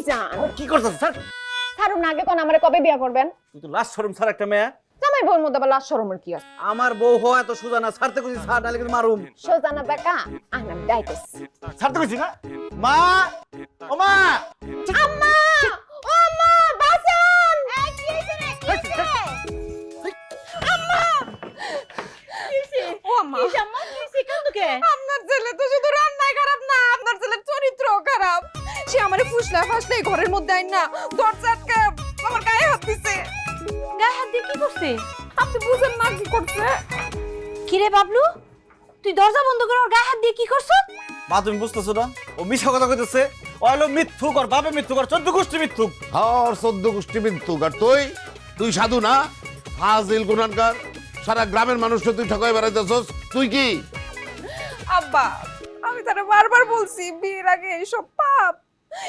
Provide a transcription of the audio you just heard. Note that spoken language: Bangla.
যান। কি করতেছ স্যার? ছাড়ুন না, আগে কোন আমারে কবে বিয়া করবেন? তুই তো লাস্ট শরম স্যার একটা মেয়ে। জামাই বউর মধ্যে আবার লাশ শরমের কি আছে? আমার বউ হয় এত সোজা না, ছাড়তে কইছি স্যার, নাহলে কিন্তু মারুম। সোজানা বেকা আনাম ডাইতেছি। ছাড়তে কইছি না? মা, ও মা, আম্মা, ও আম্মা বাঁচান। এই কি হইছে রে? কি হইছে? আম্মা, কি হইছে? ও আম্মা, কি আম্মা কি হইছে? কান্দো কে? আপনার ছেলে তো শুধু রান্নাই খারাপ না, আপনার ছেলের চরিত্র খারাপ। সে আমারে ফুসলা ফাসলে ঘরের মধ্যে আইন না দরজা আটকে আমার গায়ে হাত দিছে। গায়ে হাত দিয়ে কি করছে? আপনি বুঝেন না কি করছে? কিরে বাবলু, তুই দরজা বন্ধ করে ওর গায়ে হাত দিয়ে কি করছ? মা তুমি বুঝতেছো না? ও মিছা কথা কইতেছে। ও হলো মিথ্যুক, আর বাপে মিথ্যুক, আর 14 গোষ্ঠী মিথ্যুক। আর 14 গোষ্ঠী মিথ্যুক। আর তুই সাধু না, ফাজিল গুনাহগার। সারা গ্রামের মানুষকে তুই ঠকাই বেড়াইতেছস। তুই কি আব্বা, আমি তারে বারবার বলছি বিয়ের আগে এইসব